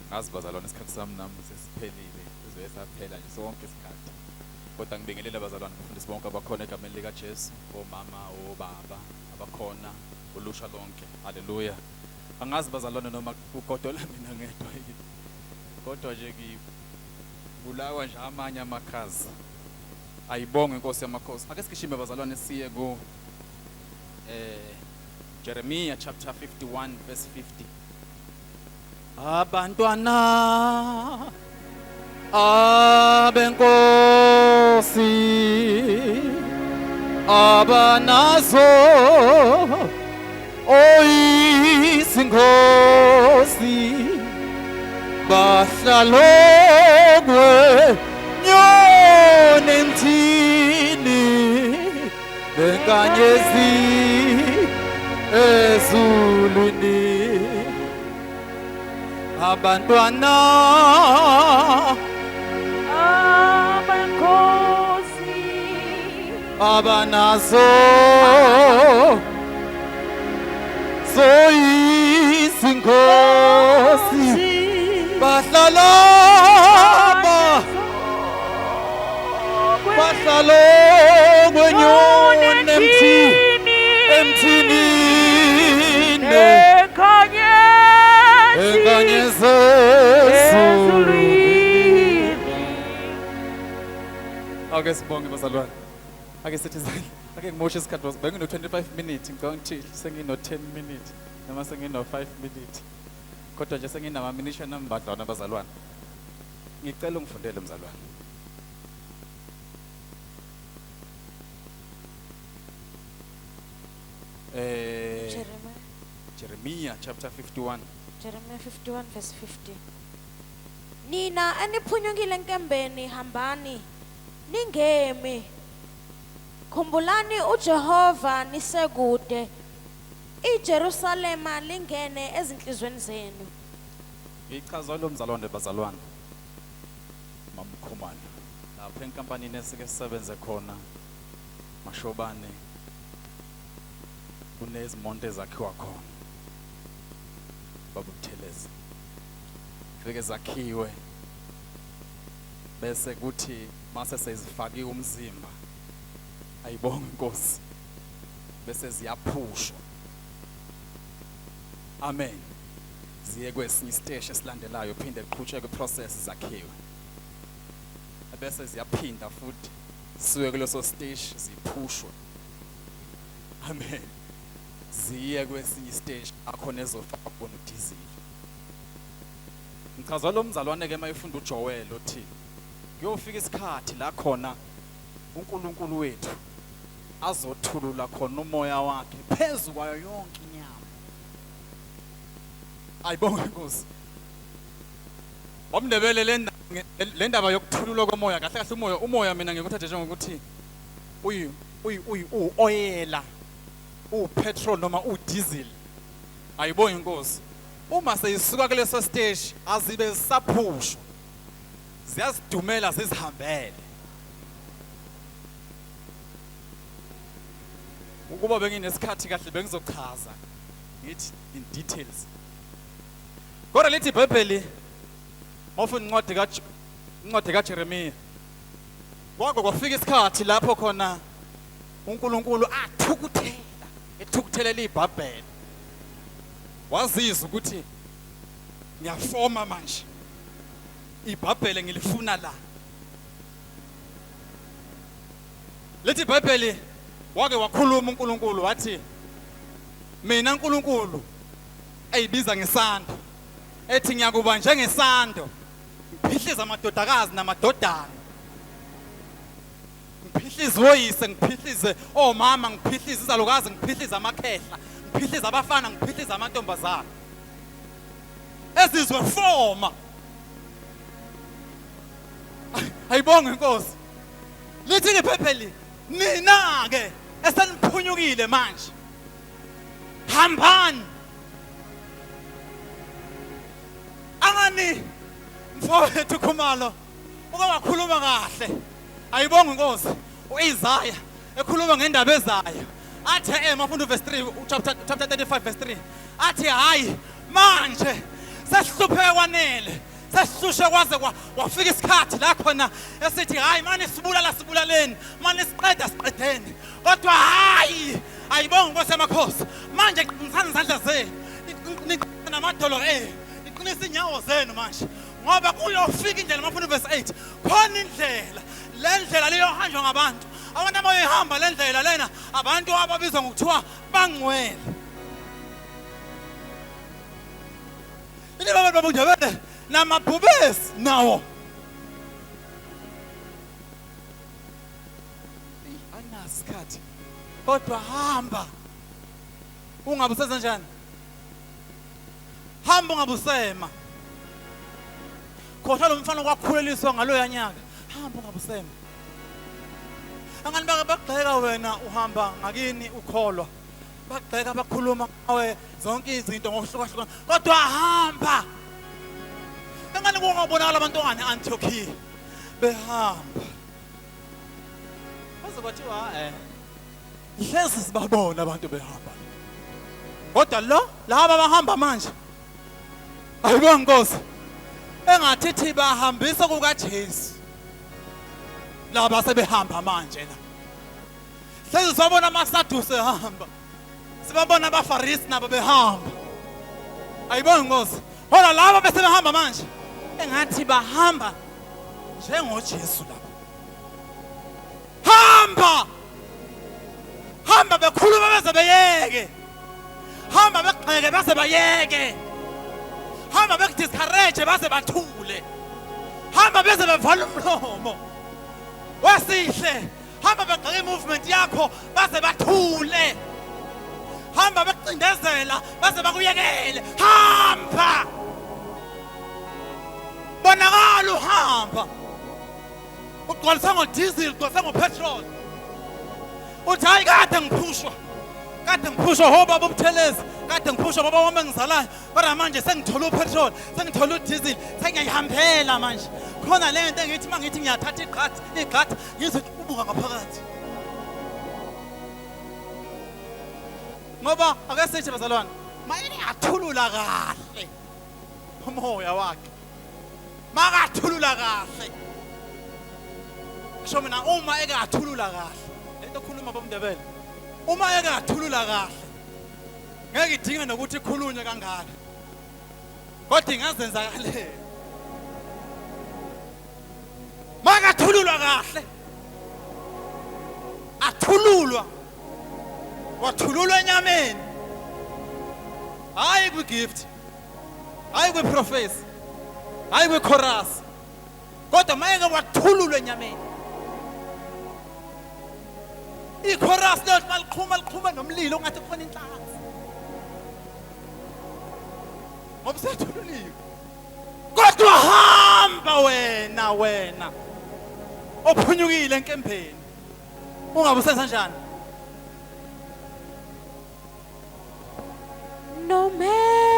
Ngazi bazalwane isikhathi sami nami sesiphelile sizobe saphela nje sonke isikhathi. Kodwa ngibingelela bazalwane bafundisi bonke abakhona egameni lika Jesu, omama, obaba, abakhona ulusha lonke. Haleluya. Angazi bazalwane noma ugodola mina ngedwa yini. Kodwa nje ngibulawa nje amanye amakhazi. Ayibonge inkosi yamakhosi. Ake sikishime bazalwane siye ku Jeremiah chapter 51 verse 50. Abantwana abenkosi abanazo oyizinkosi bahlalokwe nyonentini benkanyezi ezulwini abantwana abenkosi abanazo zoyizinkosi bahlala kwenyoni emthini enkanyezi ezulwini. Ake sibonge bazalwane. Ake sithi ake ngimoshe isikhathi bengino 25 minutes ngicabanga sengino 10 minutes noma sengino 5 minutes. Kodwa nje senginama minishana ambadlwana bazalwane. Ngicela ungifundele mzalwane. Jeremiah chapter 51. Jeremiah 51 verse 50. Nina eniphunyukile enkembeni hambani ningemi. Khumbulani uJehova nisekude. iJerusalema lingene ezinhlizweni zenu. Ichaza lo mzalwane bazalwane. Mamkhumana. Lapha enkampanini esike sisebenze khona Mashobane kunezimonto ezakhiwa khona. Babuthelezi. Fike zakhiwe bese kuthi mase sezifakiwe umzimba ayibonga inkosi bese ziyaphushwa. Amen. Ziye kwesinye isiteshi esilandelayo phinde iqhutsheke process zakhiwe. Bese ziyaphinda futhi siwe kuleso stage ziphushwe. Amen. Ziye kwesinye istage akhona ezofaka khona udizili. Ngichaza lo mzalwane ke mayifunda uJoel othi kuyofika isikhathi la khona uNkulunkulu wethu azothulula khona umoya wakhe phezulu kwayo yonke inyama. Ayibonge inkosi. Omndebele le ndaba yokuthululwa komoya kahle kahle umoya mina ngikuthathe njengokuthi oyela upetrol noma udiesel. Ayibonge inkosi. Uma seyisuka kuleso stage azibe zisaphushwa ziyazidumela zizihambele. Ukuba benginesikhathi kahle bengizochaza ngithi in details. Kodwa lithi iBhayibheli mawufuna incwadi kaJeremiah kwafika isikhathi lapho khona uNkulunkulu ethukuthelela iBhabheli. Wazizwa ukuthi ngiyafoma manje iBhabheli ngilifuna la. Lithi iBhayibheli wake wakhuluma uNkulunkulu wathi mina uNkulunkulu ayibiza ngesando ethi ngiyakuba njengesando ngiphihliza amadodakazi namadodana ngiphihlize oyise ngiphihlize omama ngiphihlize izalukazi ngiphihlize amakhehla ngiphihlize abafana ngiphihlize amantombazana ezizwe foma. Ayibonge inkosi. Lithi iBhayibheli nina ke eseniphunyukile manje hambani angani mfowethu Khumalo ukawakhuluma kahle. Ayibonge inkosi. uIsaya ekhuluma ngendaba ezayo athi mafunda verse 3 chapter 35 verse 3 athi hayi manje sesihlupheke kwanele sesihlushe kwaze wafika isikhathi la khona esithi hayi manje sibulaleni manje siqedeni kodwa hayi ayibonga Nkosi yamakhosi manje qinisani izandla zenu niqinisa namadolo niqinisa inyawo zenu manje ngoba kuyofika indlela mafuna verse 8 khona indlela le ndlela leyohanjwa ngabantu abantu abayihamba le ndlela lena abantu ababizwa ngokuthiwa bangcwele ini baba bongcwele namabhubesi nawo anasikhathi kodwa hamba ungabuseza njani hamba ungabusema kodwa lo mfana kwakhuleliswa ngaloya nyaka hamba ungabusema angani bagxeka wena uhamba ngakini ukholwa bagxeka bakhuluma ngawe zonke izinto ngokuhlukahlukana kodwa hamba angani kungabonakala abantwana eAntiochia behamba baze bathiwa hlezi sibabona abantu behamba kodwa laba bahamba manje ayibona Nkosi engathithi bahambisa kukaJesu laba sebehamba manje la hlezi sabona amaSadusi ehamba sibabona abaFarisi nabo behamba ayibona Nkosi hola laba bese behamba manje engathi bahamba njengoJesu laba hamba bekhuluma bese beyeke hamba begxeke bese bayeke hamba bekudiscourage base bathule hamba bese bevala umlomo wesihle hamba begxeke movement yakho base bathule hamba bekucindezela base bakuyekele hamba bonakala uhamba ugcwalisa ngodiesel ugcwalisa ngopetrol uthi hayi kade ngiphushwa hoba bobuthelezi kade ngiphushwa baba wami engizalayo kodwa manje sengithola upetrol sengithola udiesel sengiyihambela manje khona le nto engithi mangithi ngiyathatha igxatha ngizokubuka ngaphakathi ngoba ake sithi bazalwane mayini athulula kahle umoya wakhe makathulula kahle kusho mina uma eke athulula kahle lento khuluma bomndebele uma eke athulula kahle ngeke idinge nokuthi ikhulunywe kangaka kodwa ingazenzakalela makathululwa kahle athululwa wathululwa enyameni hayi kwigift hayi kwiprofesi hayi kwichorus kodwa mayeke wathululwa enyameni ichorus leyo maliqhuma nomlilo ungathi khona inhlanzi ngoba sethululiwe kodwa hamba wena ophunyukile enkempeni ungabusenza njani No man